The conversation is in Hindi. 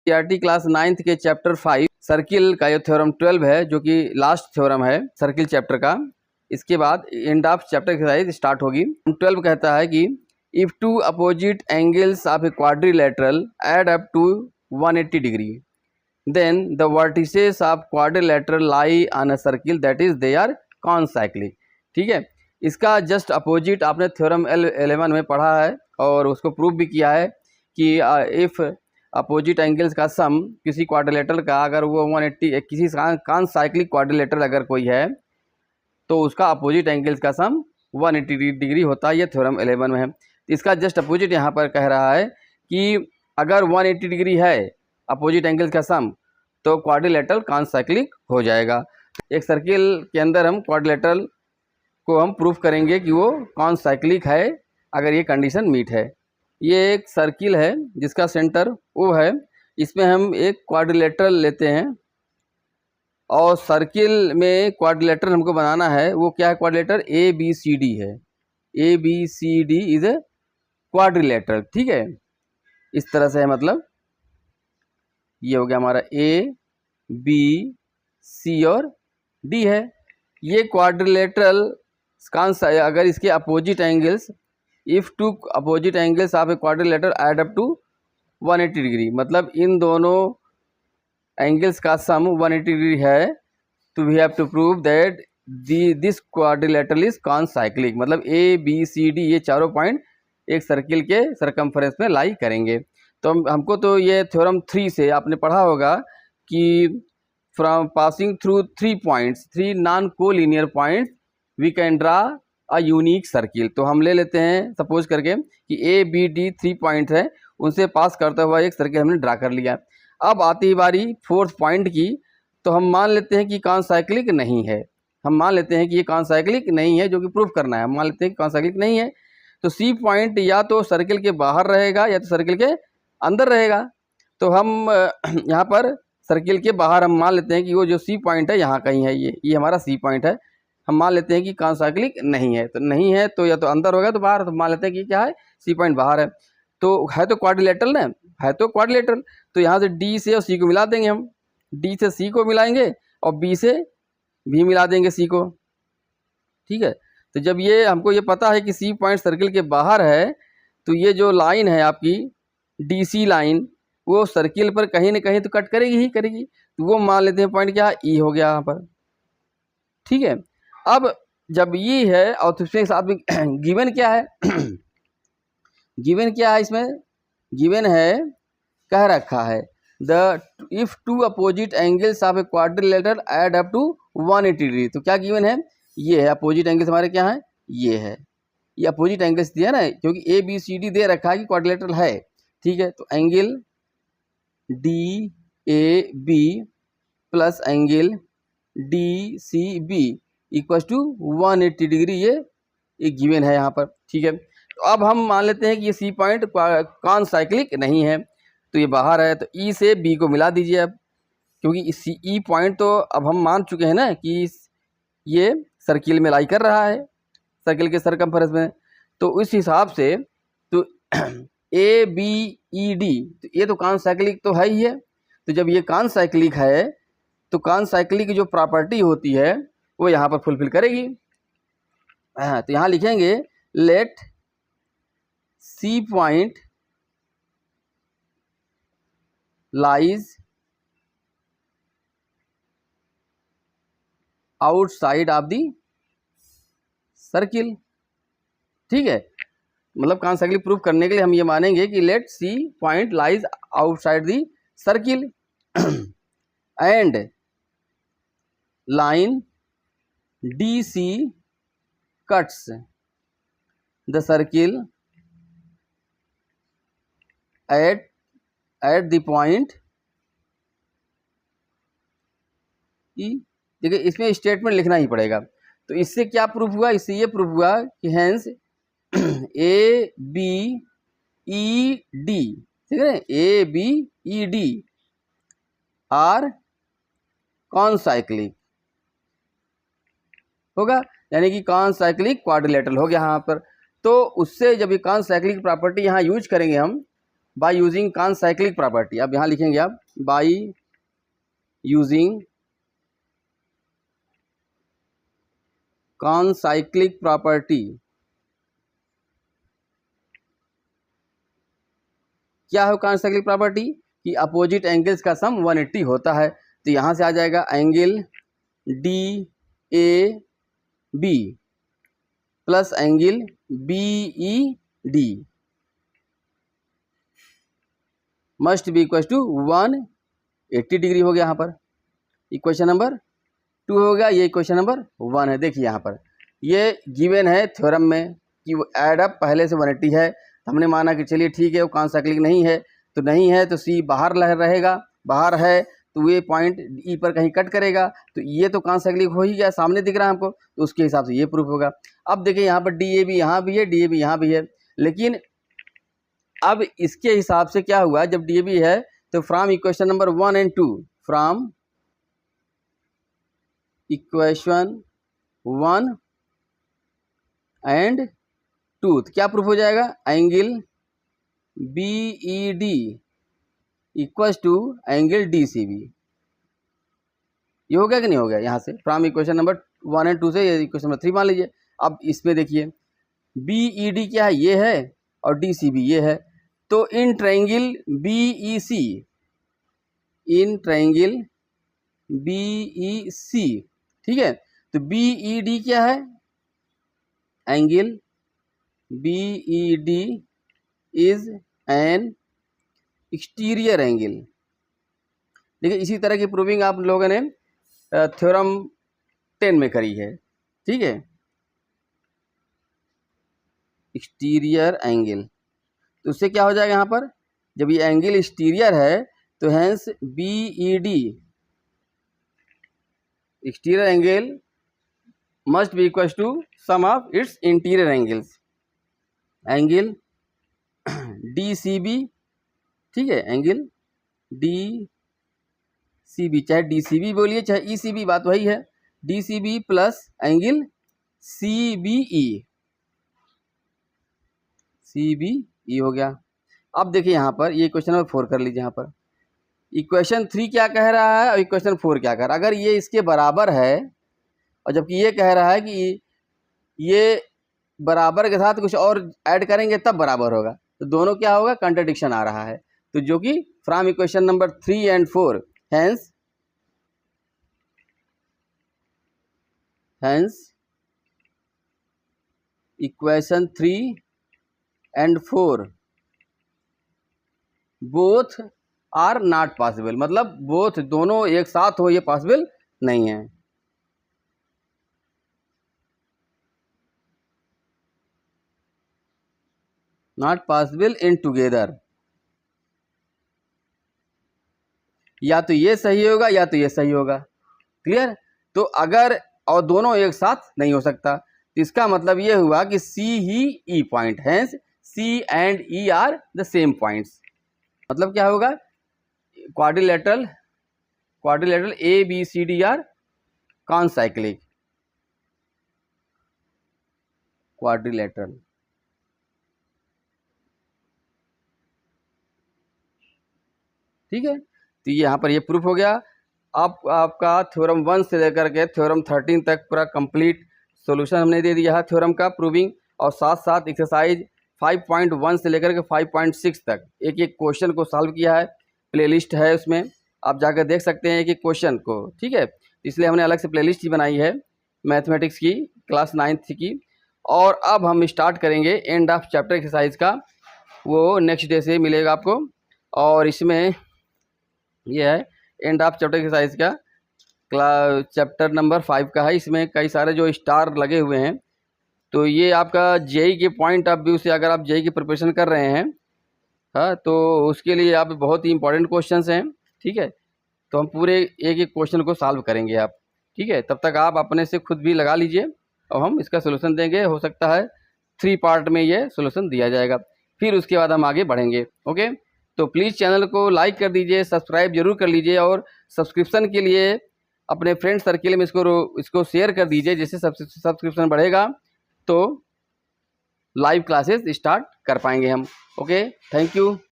सीईआरटी क्लास 9th के चैप्टर 5 सर्किल का ये थ्योरम 12 है, जो कि लास्ट थ्योरम है सर्किल चैप्टर का। इसके बाद end of chapter exercise start होगी। 12 कहता है कि if two opposite angles of a quadrilateral add up to 180 degree then the vertices of quadrilateral lie on a circle that is they are concyclic। ठीक है, इसका जस्ट अपोजिट आपने थ्योरम 11 में पढ़ा है और उसको प्रूव भी किया है कि इफ अपोजिट एंगल्स का सम किसी क्वाड्रिलेटरल का अगर वो 180 किसी कॉन्साइक्लिक क्वाड्रिलेटरल अगर कोई है तो उसका अपोजिट एंगल्स का सम 180 डिग्री होता है। ये थ्योरम 11 में है। इसका जस्ट अपोजिट यहाँ पर कह रहा है कि अगर 180 डिग्री है अपोजिट एंगल्स का सम तो क्वाड्रिलेटरल कॉन्साइक्लिक हो जाएगा। एक सर्किल के अंदर हम क्वाड्रिलेटरल को हम प्रूफ करेंगे कि वो कॉन्साइक्लिक है अगर ये कंडीशन मीट है। ये एक सर्किल है जिसका सेंटर O है, इसमें हम एक क्वाड्रिलेटरल लेते हैं और सर्किल में क्वाड्रिलेटरल हमको बनाना है। वो क्या है? क्वाड्रिलेटरल ABCD है। ABCD is a quadrilateral. ठीक है, इस तरह से है, मतलब ये हो गया हमारा A B C और D है। ये क्वाड्रिलेटरल अगर इसके opposite angles if two opposite angles of a quadrilateral add up to 180 degree, मतलब इन दोनों एंगल्स का सम 180 डिग्री है, तो we have to prove that this quadrilateral is concyclic. मतलब ABCD ये चारों पॉइंट एक सर्किल के सरकमफरेंस में लाई करेंगे। तो हमको तो ये थ्योरम 3 से आपने पढ़ा होगा कि from passing through 3 points 3 non collinear points we can draw a unique circle. तो हम ले लेते हैं सपोज करके कि ABD 3 पॉइंट है, उनसे पास करता हुआ एक सर्किल हमने ड्रा कर लिया। अब आती ही बारी 4th पॉइंट की, तो हम मान लेते हैं कि कॉन्साइक्लिक नहीं है। हम मान लेते हैं कि ये कॉन्साइक्लिक नहीं है, जो कि प्रूफ करना है। हम मान लेते हैं कि कॉन्साइक्लिक नहीं है, तो C पॉइंट या तो सर्किल के बाहर रहेगा या तो सर्किल के अंदर रहेगा। तो हम यहाँ पर सर्किल के बाहर हम मान लेते हैं कि वो जो C पॉइंट है यहाँ कहीं है, ये हमारा C पॉइंट है। हम मान लेते हैं कि कॉन्साइक्लिक नहीं है, तो नहीं है तो या तो अंदर होगा तो बाहर, तो मान लेते हैं कि क्या है, C पॉइंट बाहर है। तो है तो क्वाड्रिलेटरल ना, है तो क्वाड्रिलेटरल, तो यहाँ से D से और C को मिला देंगे। हम D से C को मिलाएंगे और B से भी मिला देंगे C को। ठीक है, तो जब ये हमको ये पता है कि C पॉइंट सर्किल के बाहर है, तो ये जो लाइन है आपकी DC लाइन, वो सर्किल पर कहीं ना कहीं तो कट करेगी ही करेगी। तो वो मान लेते हैं पॉइंट क्या, E हो गया यहाँ पर। ठीक है, अब जब ये है और उसके साथ में गिवन क्या है गिवन क्या है इसमें? गिवन है, कह रखा है the if two opposite angles of a quadrilateral add up to 180 degree. तो क्या गिवन है? ये है अपोजिट एंगल्स हमारे क्या है, ये है, ये अपोजिट एंगल्स दिया ना, क्योंकि ABCD दे रखा है कि क्वाड्रिलेटरल है। ठीक है, तो angle DAB plus angle DCB equal to 180 degree, ये गिवन है यहाँ पर। ठीक है, तो अब हम मान लेते हैं कि ये C पॉइंट कॉन्साइक्लिक नहीं है, तो ये बाहर है, तो E से B को मिला दीजिए अब, क्योंकि इस E पॉइंट तो अब हम मान चुके हैं ना कि ये सर्किल में लाई कर रहा है, सर्किल के सरकमफरेंस में। तो उस हिसाब से तो ABED, तो ये तो कॉन्साइक्लिक तो है ही है। तो जब ये कॉन्साइक्लिक है तो कॉन्साइक्लिक की जो प्रॉपर्टी होती है वो यहाँ पर फुलफिल करेगी। हाँ, तो यहाँ लिखेंगे let C point lies outside of the circle. ठीक है, मतलब कॉन्साइक्लिक प्रूफ करने के लिए हम ये मानेंगे कि let C point lies outside the circle and line DC cuts the circle at the point E। देखिए, इसमें स्टेटमेंट लिखना ही पड़ेगा। तो इससे क्या प्रूफ हुआ? इससे ये प्रूफ हुआ कि हैंस ABED, ठीक है, ABED आर कॉन्साइक्लिक होगा, यानी कि कॉन्साइक्लिक क्वाड्रिलेटरल हो गया यहाँ पर। तो उससे जब ये कॉन्साइक्लिक प्रॉपर्टी यहाँ यूज करेंगे हम बाय यूजिंग कॉनसाइक्लिक प्रॉपर्टी। अब यहाँ लिखेंगे आप बाय यूजिंग कॉनसाइक्लिक प्रॉपर्टी। क्या है कॉनसाइक्लिक प्रॉपर्टी कि अपोजिट एंगल्स का सम 180 होता है। तो यहाँ से आ जाएगा angle D A B plus angle B E D must be equal to 180 degree हो गया। यहाँ पर इक्वेशन नंबर 2 हो गया, ये इक्वेशन नंबर 1 है। देखिए यहाँ पर ये गिवन है थ्योरम में कि वो एड अप पहले से 180 है। हमने माना कि चलिए ठीक है, वो कॉन्साइक्लिक नहीं है तो सी बाहर रहेगा, बाहर है तो ये पॉइंट ई पर कहीं कट करेगा, तो ये तो कॉन्साइक्लिक हो ही गया, सामने दिख रहा है हमको, तो उसके हिसाब से ये प्रूफ होगा। अब देखिए यहाँ पर डी ए बी यहाँ भी है, डी ए बी यहाँ भी है, लेकिन अब इसके हिसाब से क्या हुआ, जब डी ए बी है तो from equation number 1 and 2, from equation 1 and 2 क्या प्रूफ हो जाएगा, angle B E D equal to angle D C B. ये हो गया कि नहीं हो गया। यहाँ से फ्रॉम इक्वेशन नंबर 1 and 2 से ये इक्वेशन नंबर 3 मान लीजिए। अब इसमें देखिए बी ई डी क्या है, ये है, और डी सी बी ये है। तो in triangle B E C, in triangle B E C, ठीक है, तो बी ई डी क्या है, angle B E D is an exterior angle. देखिए इसी तरह की प्रूविंग आप लोगों ने थ्योरम 10 में करी है, ठीक है, एक्सटीरियर एंगल। तो उससे क्या हो जाएगा, यहाँ पर जब ये एंगल एक्सटीरियर है तो hence B E D exterior angle must be equal to sum of its interior angles, angle D C B, ठीक है, एंगल डी सी बी, चाहे डी सी बी बोलिए चाहे ई सी बी, बात वही है, D C B plus angle C B E, C B E हो गया। अब देखिए यहाँ पर ये क्वेश्चन नंबर 4 कर लीजिए। यहाँ पर इक्वेशन 3 क्या कह रहा है और इक्वेशन 4 क्या कह रहा है। अगर ये इसके बराबर है और जबकि ये कह रहा है कि ये बराबर के साथ कुछ और ऐड करेंगे तब बराबर होगा, तो दोनों क्या होगा, कंट्राडिक्शन आ रहा है। तो जो कि from equation number 3 and 4, hence equation 3 and 4 both are not possible, मतलब बोथ दोनों एक साथ हो ये पॉसिबल नहीं है। नॉट पॉसिबल इन टुगेदर, या तो ये सही होगा या तो ये सही होगा, क्लियर। तो अगर और दोनों एक साथ नहीं हो सकता, तो इसका मतलब ये हुआ कि सी ही E point, hence C and E are the same points. मतलब क्या होगा, quadrilateral A B C D are concyclic, quadrilateral, ठीक है। तो यहाँ पर ये प्रूफ हो गया। आपका थ्योरम 1 से लेकर के थ्योरम 13 तक पूरा कंप्लीट सॉल्यूशन हमने दे दिया है थ्योरम का, प्रूविंग, और साथ साथ एक्सरसाइज 5.1 से लेकर के 5.6 तक एक एक क्वेश्चन को सॉल्व किया है। प्लेलिस्ट है उसमें, आप जाकर देख सकते हैं एक एक क्वेश्चन को, ठीक है। इसलिए हमने अलग से प्लेलिस्ट ही बनाई है मैथमेटिक्स की, क्लास 9th की। और अब हम स्टार्ट करेंगे एंड ऑफ चैप्टर एक्सरसाइज का, वो नेक्स्ट डे से मिलेगा आपको। और इसमें ये है एंड ऑफ चैप्टर एक्सरसाइज का चैप्टर नंबर 5 का है। इसमें कई सारे जो स्टार लगे हुए हैं, तो ये आपका जेई के पॉइंट ऑफ व्यू से अगर आप जेई की प्रिपरेशन कर रहे हैं, हाँ, तो उसके लिए आप बहुत ही इंपॉर्टेंट क्वेश्चंस हैं, ठीक है। तो हम पूरे एक एक क्वेश्चन को सॉल्व करेंगे आप, ठीक है। तब तक आप अपने से खुद भी लगा लीजिए और हम इसका सोल्यूशन देंगे। हो सकता है 3 पार्ट में ये सोल्यूशन दिया जाएगा, फिर उसके बाद हम आगे बढ़ेंगे, ओके। तो प्लीज़ चैनल को लाइक कर दीजिए, सब्सक्राइब जरूर कर लीजिए, और सब्सक्रिप्शन के लिए अपने फ्रेंड सर्किल में इसको शेयर कर दीजिए। जैसे सब्सक्रिप्शन बढ़ेगा तो लाइव क्लासेस स्टार्ट कर पाएंगे हम, ओके। Thank you.